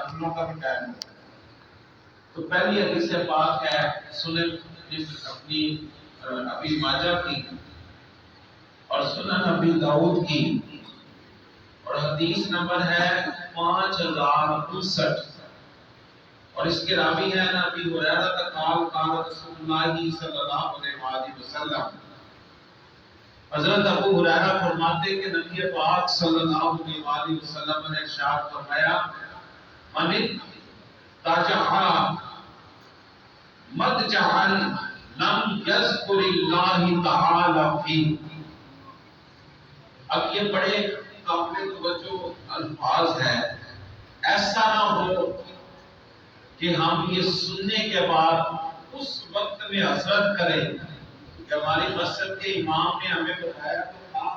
نازلوں کا بھی ٹائم ہوتا ہے۔ تو پہلی حدیث پاک ہے سنن اپنی ابی ماجہ کی اور سنن ابی داؤد کی، اور حدیث نمبر ہے 5059، اور اس کے راوی ہیں ابی ہریرہ قال رسول اللہ صلی اللہ علیہ وسلم، حضرت ابو ہریرہ فرماتے کہ نبی پاک صلی اللہ علیہ وسلم نے ارشاد فرمایا من تجعل مدجعا لم یذکر اللہ تعالی فی۔ اب یہ بڑے قابل توجہ الفاظ ہیں، ایسا نہ ہو کہ ہم یہ سننے کے بعد اس وقت میں حسرت کریں کہ ہماری مسجد کے امام نے ہمیں بتایا تو تھا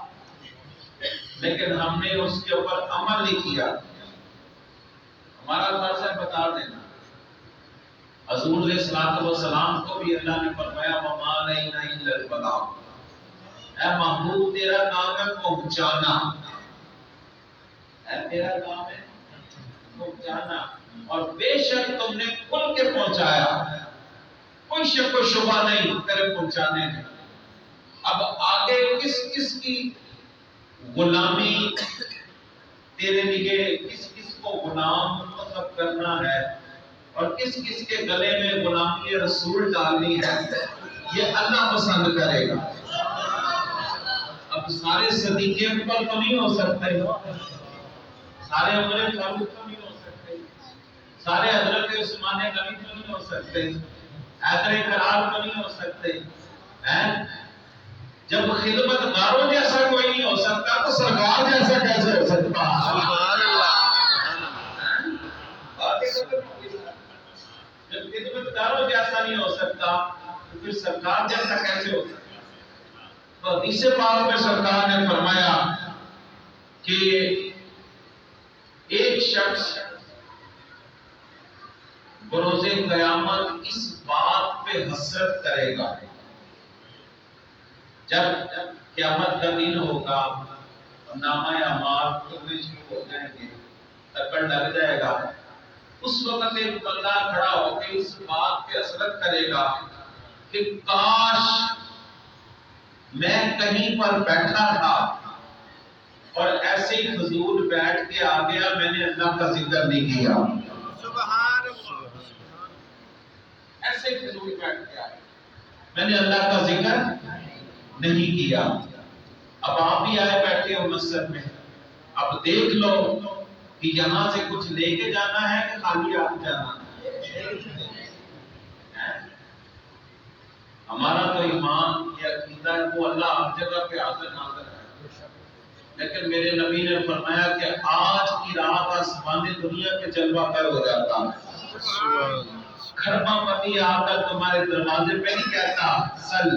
لیکن ہم نے اس کے اوپر عمل نہیں کیا۔ ہمارا فرض ہے بتا دینا۔ حضور علیہ الصلوۃ والسلام کو بھی اللہ نے فرمایا وما علینا الا البلاغ، اے محبوب تیرا کام ہے پہنچانا، اے تیرا کام ہے پہنچانا، اور بے شک تم نے کھل کے پہنچایا، کوئی شک و شبہ نہیں تیرے پہنچانے میں۔ اب آگے کس کس کی غلامی تیرے لیے، کس کس کو غلام منتخب کرنا ہے اور کس کس کے گلے میں غلامی رسول ڈالنی ہے، یہ اللہ پسند کرے گا۔ اب سارے صدیقے پر تو نہیں ہو سکتے، سارے عمر فاروق تو نہیں ہو سکتے، سارے حضرت عثمان غنی تو نہیں ہو سکتے، حیدر کرار تو نہیں ہو سکتے۔ جب خدمت گاروں جیسا کوئی نہیں ہو سکتا تو سرکار جیسا کیسے ہو سکتا؟ سبحان اللہ۔ جب خدمت گاروں جیسا نہیں ہو سکتا تو پھر سرکار جیسا کیسے ہو سکتا؟ تو حدیث پاک میں سرکار نے فرمایا کہ ایک شخص بروز قیامت اس بات پہ حسرت کرے گا، جب قیامت کا دن ہوگا نامہ اعمال کھلنے شروع ہو جائیں گے، تکڑ لگ جائے گا، اس وقت ایک بندہ کھڑا ہو کے اس بات پہ حسرت کرے گا کہ کاش میں کہیں پر بیٹھا تھا اور ایسے ہی فضول بیٹھ کے آ گیا، میں نے اللہ کا ذکر نہیں کیا۔ سبحان اللہ۔ ایسے ہی فضول بیٹھ کے آ گیا، میں نے اللہ کا ذکر نہیں کیا۔ اب آپ بھی آئے بیٹھے ہو مسجد میں، اب دیکھ لو کہ یہاں سے کچھ لے کے جانا ہے کہ خالی ہاتھ جانا ہے۔ ہمارا تو ایمان یہ عقیدہ ہے وہ اللہ ہر جگہ پہ حاضر ناظر ہے، لیکن میرے نبی نے فرمایا کہ آج کی رات آسمان دنیا کے جلوہ گر ہو جاتا ہے۔ کھربا پتی آ کر تمہارے دروازے پہ نہیں کہتا سل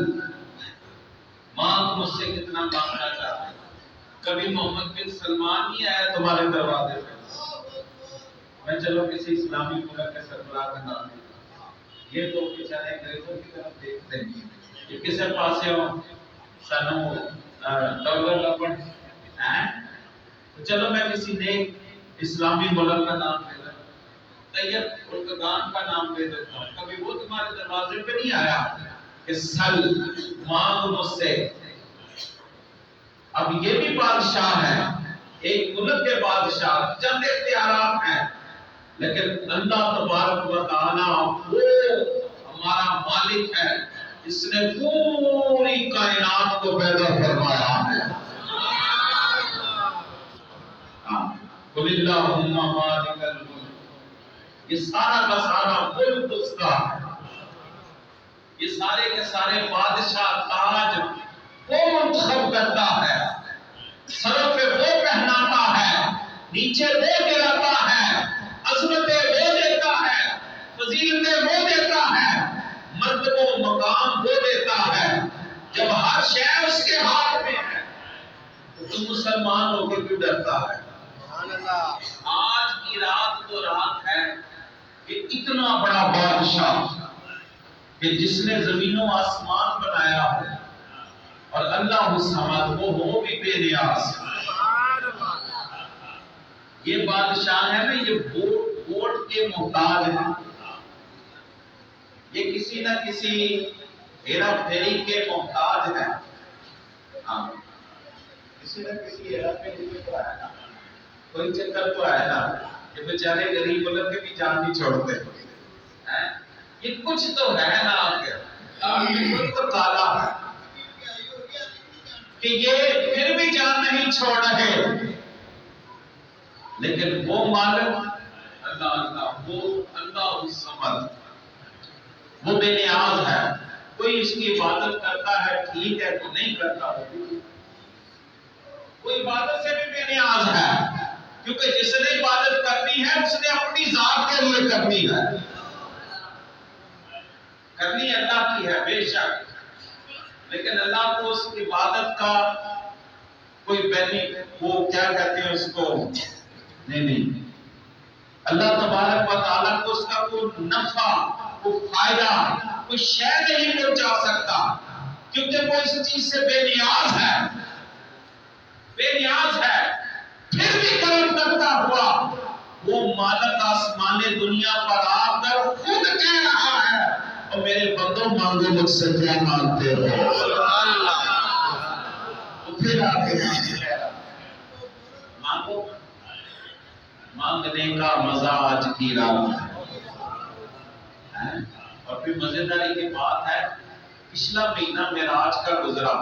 ماں مجھ سے کتنا مانگنا چاہتا ہے، کبھی محمد بن سلمان نہیں آیا تمہارے دروازے پہ، میں چلو کسی اسلامی ملک کے سربراہ کا نام لوں، یہ تو بیچارے انگریزوں کی طرف دیکھتے ہیں کہ کسے پاسے ہو سنو ڈالر لپن ہیں، تو چلو میں کسی نیک اسلامی ملک کا نام لے رہا ہوں، طیب اردگان کا نام لے دیتا ہوں، کبھی وہ تمہارے دروازے پہ نہیں آیا کہ سل مانگ مجھ سے۔ اب یہ بھی بادشاہ ہے، ایک ملک کے بادشاہ، چند اختیارات ہیں، لیکن اللہ تبارک و تعالی وہ ہمارا مالک ہے جس نے پوری کائنات کو پیدا فرمایا ہے۔ قل اللہم مالک الملک، یہ سارا کا سارا ملک اس کا ہے، یہ سارے کے سارے بادشاہ تاج وہ منتخب کرتا ہے، سروں پہ وہ پہناتا ہے، نیچے وہ گراتا ہے، عظمتیں وہ دیتا ہے، فضیلتیں وہ دیتا ہے، مرتبہ و مقام وہ دیتا ہے۔ جب ہر شے اس کے ہاتھ میں ہے تو تم مسلمان ہو کے کیوں ڈرتا ہے؟ آج کی رات تو رات ہے کہ اتنا بڑا بادشاہ کہ جس نے زمین و آسمان بنایا ہے اور اللہ الصمد وہ ہو بھی بے نیاز، یہ بادشاہ ہے نا، یہ ووٹ کے محتاج ہیں، یہ کسی نہ کسی ہیرا پھیری کے محتاج ہیں. ہاں کسی نہ کسی ہیرا پھیری کے تو ہے نا، کوئی چکر تو ہے نا کہ بیچارے غریب بولے کے بھی جان نہیں چھوڑتے ہیں. یہ کچھ تو ہے نا آپ کے کوئی تو کالا ہے کہ یہ پھر بھی جان نہیں چھوڑ رہے. لیکن وہ مالک اللہ وہ اللہ الصمد، وہ بے نیاز ہے. کوئی اس کی عبادت کرتا ہے ٹھیک ہے، تو نہیں کرتا وہ عبادت سے بھی بے نیاز ہے، کیونکہ جس نے عبادت کرنی ہے اس نے اپنی ذات کے لیے کرنی ہے، کرنی اللہ کی ہے بے شک. لیکن اللہ کو اس عبادت کا کوئی وہ کیا کہتے ہیں اس کو، نہیں اللہ تبارک و تعالیٰ کو اس کا کوئی نفع، کوئی فائدہ، کوئی شے نہیں پہنچا سکتا، کیونکہ وہ اس چیز سے بے نیاز ہے، بے نیاز ہے. پھر بھی کرم کرتا ہوا وہ مالک آسمان دنیا پر آ کر خود کہہ رہا ہے اور میرے بندوں مانگو مجھ سے کیا مانگتے ہو. پھر آگے مانگو، مانگنے کا مزہ آج کی رات ہے. اور پھر مزیداری کی بات ہے، پچھلا مہینہ معراج کا گزرا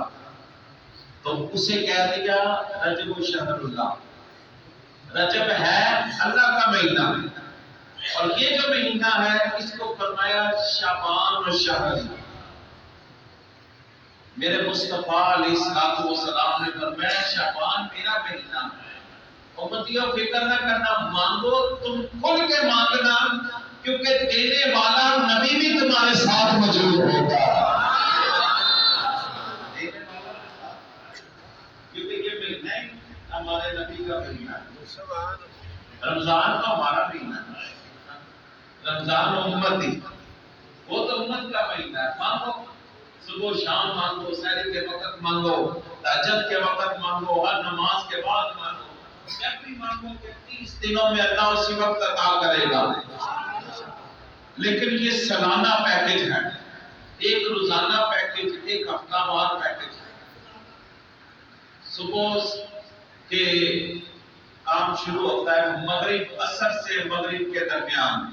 تو اسے کہہ دیا رجب و شہر اللہ. رجب ہے اللہ کا مہینہ، اور یہ جو مہینہ ہے اس کو فرمایا شعبان و شہر. میرے مصطفیٰ علیہ السلام نے فرمایا شعبان میرا مہینہ ہے. امتیوں فکر نہ کرنا، مانگو تم کھل کے مانگنا، کیونکہ دینے والا نبی بھی تمہارے ساتھ موجود ہوگا. کیونکہ یہ مہینہ ہمارے نبی کا مہینہ ہے. رمضان تو ہمارا مہینہ ہے، رمضان امتی، وہ تو امت کا مہینہ ہے. مانگو، صبح شام مانگو، سحری کے وقت مانگو، تہجد کے وقت مانگو، ہر نماز کے بعد مانگو، جب بھی مانگو کہ 30 دنوں میں اللہ اسی وقت عطا کرے گا. لیکن یہ سالانہ پیکج ہے، ایک روزانہ پیکج، ایک ہفتہ وار پیکج. صبح کے کام شروع ہوتا ہے مغرب، عصر سے مغرب کے درمیان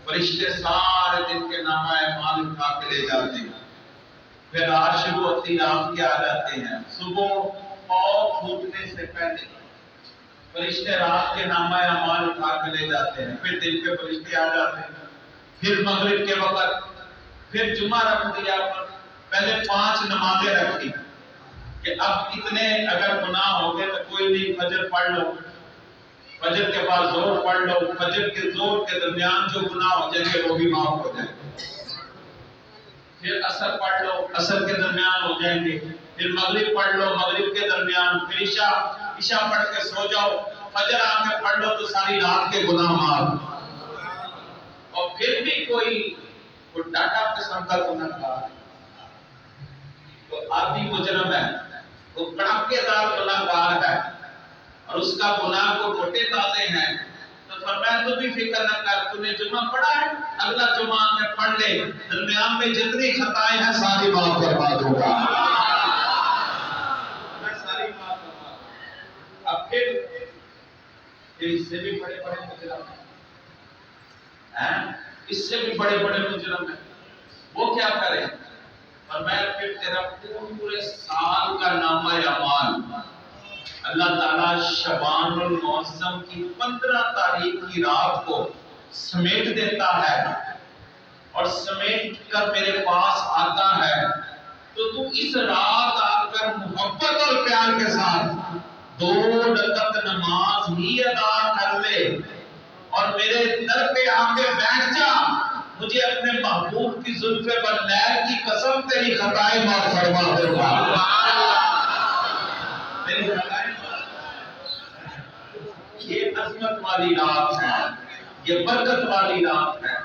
فرشتے سارے دن کے نامہ اعمال اٹھا کے لے جاتے ہیں. پھر رات شروع ہوتی، رات کے آ جاتے ہیں. صبح پاؤں پھوٹنے سے پہلے فرشتے رات کے نامہ اعمال اٹھا کے لے جاتے ہیں. پھر دن کے فرشتے آ جاتے ہیں. پھر مغرب کے وقت پھر جمعہ رکھ دیا، پہلے 5 نمازیں رکھی کہ اب اتنے اگر گناہ ہو گئے تو کوئی نہیں، فجر پڑھ لو، فجر کے بعد زور پڑھ لو، فجر کے زور کے درمیان جو گناہ ہو جائیں گے وہ بھی معاف ہو جائیں گے. پھر عصر پڑھ لو، عصر کے درمیان ہو جائیں گے. پھر مغرب پڑھ لو، مغرب کے درمیان. پھر عشاء پڑھ کے سو جاؤ، فجر آ کے پڑھ لو تو ساری رات کے گناہ معاف. اور پھر بھی کوئی ڈاٹا قسم کا گناہ گار تو آدھی مجرم ہے، وہ کڑاکے دار گناہ گار ہے، اور اس کا گناہ کو موٹے تازے ہیں. تو فرمایا تو بھی فکر نہ کر، تو نے جمعہ پڑھا ہے، اگلا جمعہ میں پڑھ لے، درمیان میں جتنی خطائیں ہیں ساری معاف کروا دوں گا، میں ساری معاف کروا دوں گا. اب پھر اس سے بھی بڑے بڑے مجرم ہیں، اس سے بھی بڑے بڑے مجرم ہیں، وہ کیا کریں؟ فرمایا پھر تیرا پورے سال کا نامہ اعمال اللہ تعالیٰ شعبان المعظم کی 15 تاریخ کی رات کو سمیٹ دیتا ہے، اور سمیٹ کر میرے پاس آتا ہے. تو اس رات آ کر محبت اور پیار کے ساتھ 2 رکعت نماز ہی ادا کر لے اور میرے در پہ آ کے بیٹھ جا. مجھے اپنے محبوب کی زلف بلیر کی قسم تیری خطائیں معاف فرما دے گا. یہ عظمت والی رات ہے، یہ برکت والی رات ہے،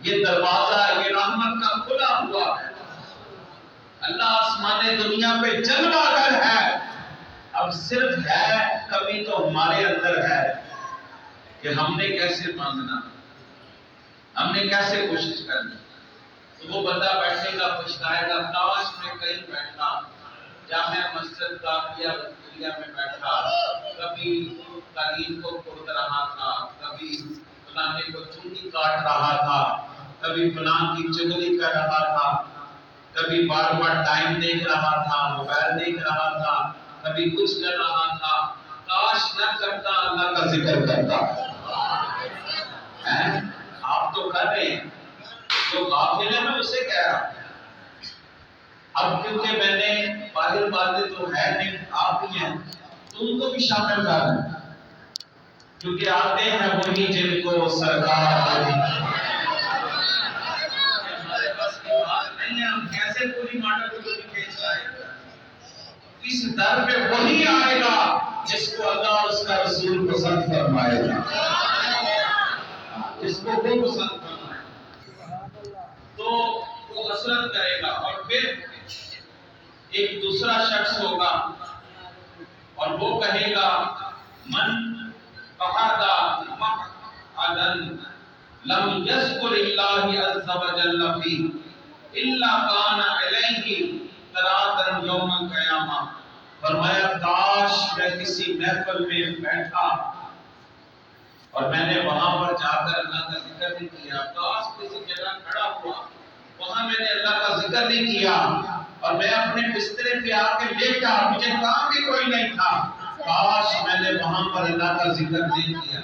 یہ دروازہ یہ رحمت کا کھلا ہوا ہے. اللہ آسمان دنیا پہ جلوہ گر ہے. اب صرف ہے کمی تو ہمارے اندر ہے کہ ہم نے کیسے مانگنا. ہم نے کیسے کوشش کرنی؟ تو وہ بندہ بیٹھے گا پچھتائے گا، کاش میں کہیں بیٹھا، جامع مسجد داخلیہ میں بیٹھا، کبھی تعلیم کو پڑھ رہا تھا، کبھی فلانے کو چونی کاٹ رہا تھا، کبھی فلان کی چغلی کر رہا تھا، کبھی بار بار ٹائم دیکھ رہا تھا، موبائل دیکھ رہا تھا، کبھی کچھ کر رہا تھا، کاش نہ کرتا، اللہ کا ذکر کرتا۔ آپ تو کر رہے ہیں، جو غافل ہے میں اسے کہہ رہا ہوں۔ اب کیونکہ میں نے باہر باتیں تو ہے نہیں، آپ ہی ہیں، تو ان کو بھی شامل کر رہے ہیں، کیونکہ آتے ہیں وہی جن کو سرکار ہمارے پاس کی بات نہیں ہے، ہم کیسے پوری ماڈل کو کھینچ لائیں؟ اس در پہ وہی آئے گا جس کو اللہ اور اس کا رسول پسند فرمائے گا، جس کو وہ پسند فرمائے گا، تو وہ حسرت کرے گا۔ اور پھر ایک دوسرا شخص ہوگا اور وہ کہے گا من قعد مقعدا لم یذکر اللہ عز وجل فیہ الا کان علیہ تراتا یوم القیامہ۔ فرمایا کاش میں کسی محفل میں بیٹھا اور میں نے وہاں پر جا کر اللہ کا ذکر نہیں کیا، کاش کسی جگہ کھڑا ہوا، وہاں میں نے اللہ کا ذکر نہیں کیا اور میں اپنے بسترے پہ آ کے لیٹا، مجھے کام بھی کوئی نہیں تھا، کاش میں نے وہاں پر اللہ کا ذکر نہیں کیا۔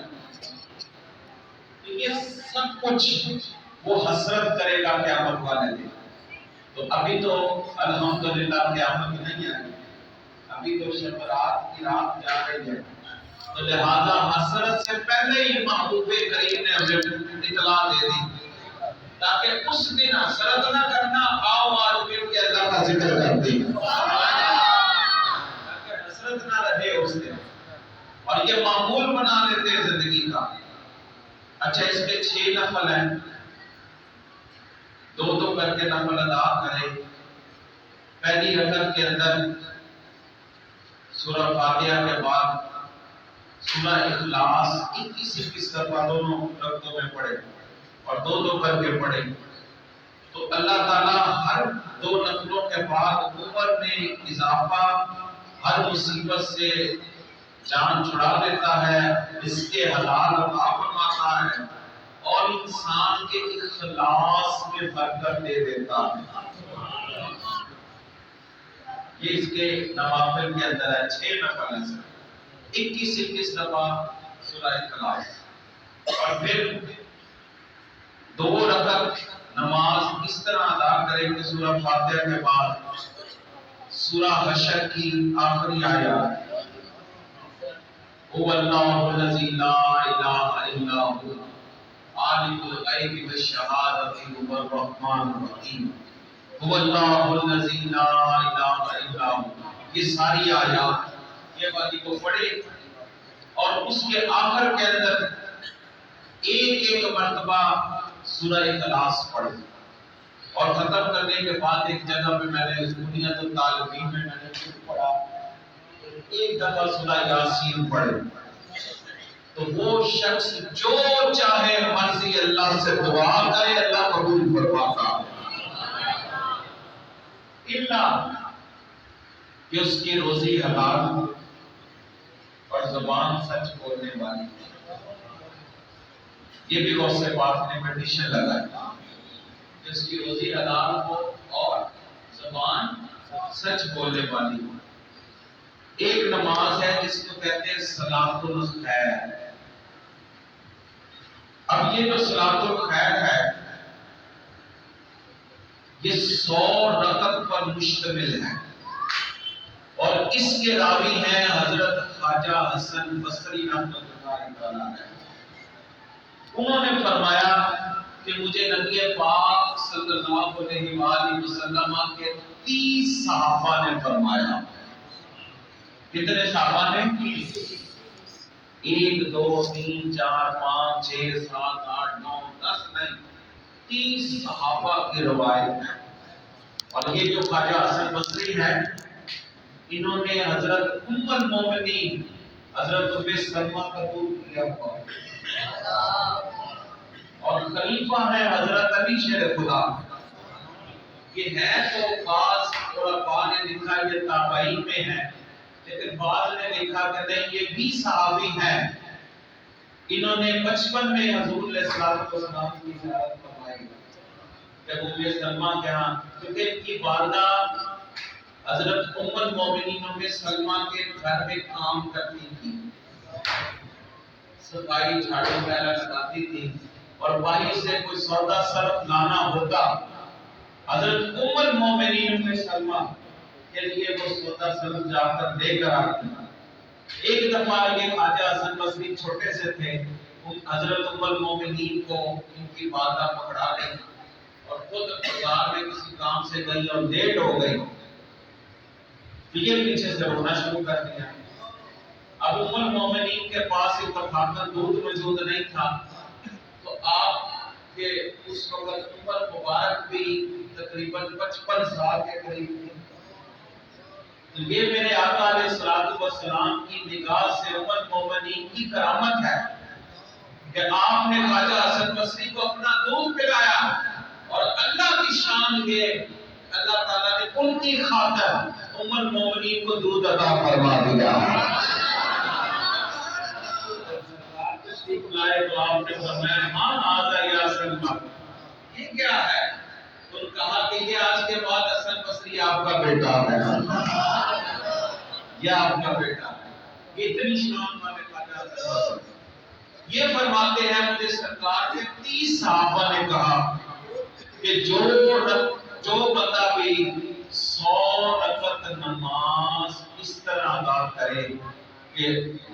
یہ سب کچھ وہ حسرت کرے گا قیامت والے دن۔ تو ابھی تو الحمدللہ قیامت نہیں آئی، ابھی تو شب رات کی رات جا رہی ہے، تو لہذا حسرت سے پہلے ہی محبوب کریم نے ہمیں اطلاع دے دی، تاکہ اس دن حسرت نہ کرنا، آؤ آج مل کے اللہ کا ذکر کرتے ہیں، تاکہ حسرت نہ رہے اس دن، اور یہ معمول بنا لیتے زندگی کا۔ اچھا اس کے 6 نفل ہیں، 2 کر کے نفل ادا کریں۔ پہلی رکعت کے اندر سورہ فاتحہ کے بعد سورہ اخلاص 21 دفعہ دونوں رکعتوں میں پڑھے اور 2 کر کے پڑھے، تو اللہ تعالیٰ ہر 2 نفلوں کے بعد عمر میں اضافہ، ہر مصیبت سے جان چھڑا دیتا ہے، اس کے حلال عطا فرماتا ہے اور انسان کے اخلاص میں برکت دے دیتا ہے۔ یہ اس کے نوافل کے اندر ہے، 6 نفل ہیں، 21 دفعہ سورہ اخلاص، اور پھر 2 رکعت نماز اس طرح ادا کریں کہ سورہ فاتحہ کے بعد سورہ حشر کی آخری آیات هو اللہ الذی لا الہ الا هو عالم الغیب والشہادۃ هو الرحمن الرحیم، هو اللہ الذی لا الہ الا هو۔ یہ ساری آیات یہ والی کو پڑھے اور اس کے آخر کے اندر ایک مرتبہ سورہ اخلاص پڑھے، اور ختم کرنے کے بعد ایک جگہ پہ میں نے بنیاد الطالبین میں نے پڑھا، ایک دفعہ سورہ یاسین پڑھے، تو وہ شخص جو چاہے مرضی اللہ سے دعا کرے اللہ قبول فرماتا ہے، اللہ کہ اس کی روزی حلال اور زبان سچ بولنے والی۔ یہ بھی غوث پاک نے کنڈیشن لگائی کہ اس کی روزی حلال ہو اور زبان سچ بولنے والی ہو۔ ایک نماز ہے جس کو کہتے ہیں صلاۃ الخیر۔ اب یہ جو صلاۃ الخیر ہے یہ 100 رکعت پر مشتمل ہے، اور اس کے راوی ہیں حضرت خواجہ حسن بصری رحمۃ اللہ علیہ۔ انہوں نے فرمایا کہ مجھے نبی پاک صلی اللہ علیہ وآلہ وسلم کے 30 صحابہ نے فرمایا۔ کتنے صحابہ نے؟ 1 2 3 4 5 6 7 8 9 10 نہیں، 30 صحابہ کی روایت ہے۔ اور یہ جو خواجہ حسن بصری ہے، انہوں نے حضرت ام المومنین حضرت ام سلمہ قبول کیا ہوا، اور خلیفہ خلیفہ ہیں حضرت علی شیر خدا. یہ ہے تو بعض علماء نے لکھا یہ تابعین میں ہے، لیکن بعض نے لکھا کہ نہیں یہ بھی صحابی ہیں. انہوں نے 55 میں حضور علیہ السلام کی زیارت فرمائی جب ام سلمہ کے ہاں، کیونکہ ان کی والدہ حضرت ام المومنین ام سلمہ کے گھر میں کام کرتی تھی، صفائی جھاڑو وغیرہ لگاتی تھی، اور وہیں سے کوئی سودا صرف لانا ہوتا حضرت ام المومنین ام سلمہ کے لیے وہ سودا صرف جا کر لے کر آتی. ایک دفعہ یہ خواجہ حسن بصری چھوٹے سے تھے، حضرت ام المومنین کو ان کی والدہ پکڑا گئی اور خود بازار میں کسی کام سے گئی اور لیٹ ہو گئی. یہ پیچھے سے رونا شروع کر دیا. اب ام المومنین کے پاس ایک برتن دودھ موجود نہیں تھا، تو آپ کے اس وقت عمر مبارک بھی تقریباً 55 سال کے قریب تھی. یہ میرے آقا علیہ الصلوۃ والسلام کی نگاہ سے ام المومنین کی کرامت ہے کہ آپ نے خواجہ حسن بصری کو اپنا دودھ پلایا، اور اللہ کی شان یہ اللہ تعالیٰ نے ان کی خاطر ام المومنین کو دودھ عطا فرما دیا. تو آپ نے فرمایا ہاں آزا یا سلمہ، یہ کیا ہے؟ تو کہا کہ یہ آج کے بعد حسن بصری آپ کا بیٹا ہے، یہ آپ کا بیٹا ہے. اتنی شان والے خواجہ حسن بصری یہ فرماتے ہیں مجھے سرکار کے 30 صحابہ نے کہا کہ جو بندہ بھی 100 رکعت نماز اس طرح ادا کرے کہ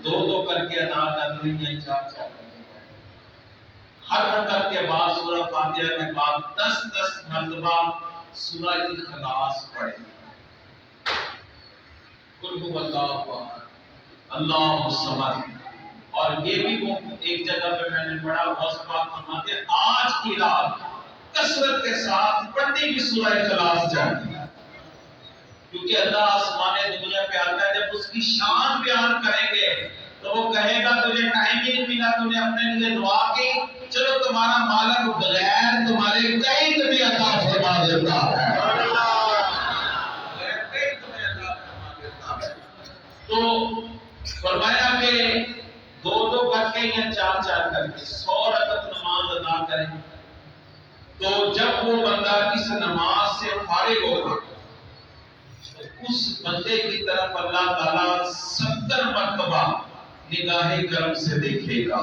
2 کر کے ادا کر لیں یا 4 ہر رکعت کے بعد سورہ فاتحہ کے بعد 10 مرتبہ سورہ اخلاص پڑھے. قل هو اللہ احد اللہ الصمد. اور یہ بھی وہ ایک جگہ پہ میں نے پڑھا غوث پاک فرماتے ہیں آج کی رات کثرت کے ساتھ پڑھنی بھی سورہ اخلاص چاہیے، کیونکہ اللہ آسمان دنیا پہ آتا ہے. جب اس کی شان بیان کریں گے تو وہ کہے گا تجھے ٹائم ہی نہیں ملا، تجھے اپنے لیے دعا کی، چلو تمہارا مالک بغیر تمہارے کئی تمہیں عطا فرما دیتا ہے. تو فرمایا کہ 2 کر کے یا 4 کر کے 100 رکعت نماز ادا کریں. تو جب وہ بندہ اس نماز سے فارغ ہوگا تو اس بندے کی طرف اللہ تعالیٰ 70 مرتبہ نگاہ کرم سے دیکھے گا.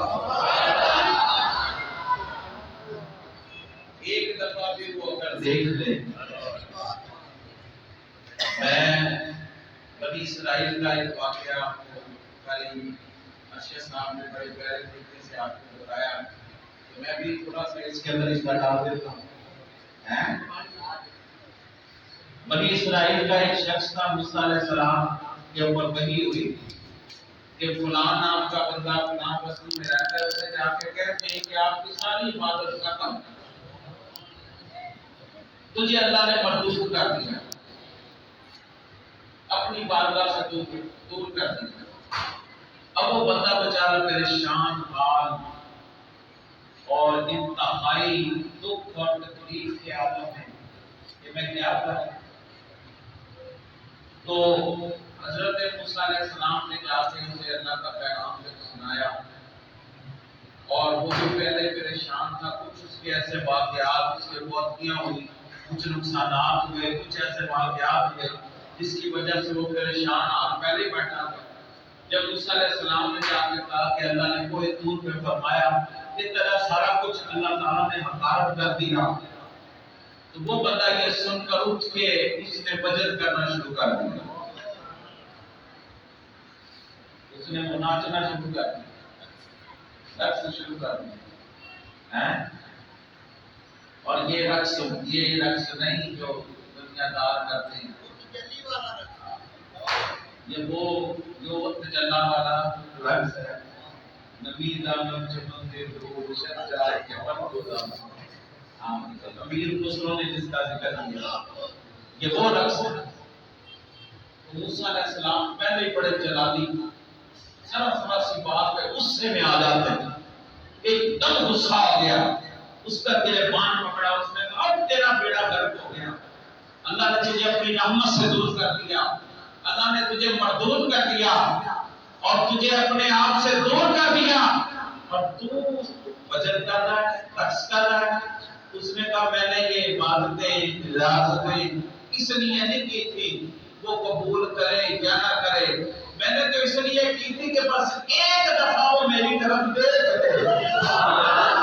ایک دفعہ بھی وہ اگر دیکھ لے. میں بنی اسرائیل کا ایک واقعہ آپ کو کل اشیاء صاحب نے بڑے پیارے طریقے سے آپ کو بتایا، تو میں بھی تھوڑا سا اس کے اندر حصہ ڈال دیتا ہوں. بنی اسرائیل کا ایک شخص تھا، موسیٰ علیہ السلام کے اوپر وحی ہوئی کہ فلاں نام کا بندہ فلاں بستی میں رہتا ہے، اسے جا کے کہتے ہیں کہ آپ کی ساری عبادت کا کم تجھے اللہ نے مردود کر دیا، اپنی بارگاہ سے دور کر دیا. اب وہ بندہ بیچارہ پریشان حال اور انتہائی دکھ اور تکلیف کے عالم میں کہ میں کیا کروں. تو حضرت موسیٰ علیہ السلام نے جا کے اسے اللہ کا پیغام سنایا، اور وہ جو پہلے پریشان تھا کچھ اس کے ایسے واقعات اس کے بہتیاں ہوئی، کچھ نقصانات ہوئے، کچھ ایسے واقعات ہوئے جس کی وجہ سے وہ پریشان اور پہلے بیٹھا تھا. جب موسیٰ علیہ السلام نے جا کے کہا کہ اللہ نے کوئی طور پہ فرمایا اس طرح سارا کچھ اللہ تعالیٰ نے حقارت کر دیا، تو وہ بندہ یہ سن کر اٹھ کے اس نے بجت کرنا شروع کر دیا، اس نے ناچنا شروع کر دیا، رقص شروع کر دیا. اور یہ رقص نہیں جو دنیا دار کرتے ہیں، یہ وہ جو تجلا والا رقص ہے. نبی دامن چمنتے دو شد جائے کے من کو دامن. امیر خسرو نے جس کا ذکر کیا یہ وہ رقص ہے. موسیٰ علیہ السلام پہلے ہی بڑے جلالی ذرا سی بات پہ غصے میں آ جاتے ہیں. ایک دم غصہ آ گیا، اس کا گریبان پکڑا، اس نے کہا اب تیرا بیڑا غرق ہو گیا، اللہ نے تجھے اپنی رحمت سے دور کر دیا، اللہ نے تجھے مردود کر دیا اور تجھے اپنے آپ سے دور کر دیا، اور تو وجن کر رہا ہے، رقص کر رہا ہے۔ اس نے کہا میں نے یہ عبادتیں ریاضتیں اس لیے نہیں کی تھی وہ قبول کرے یا نہ کرے، میں نے تو اس لیے کی تھی کہ بس ایک دفعہ وہ میری طرف دیکھ لے۔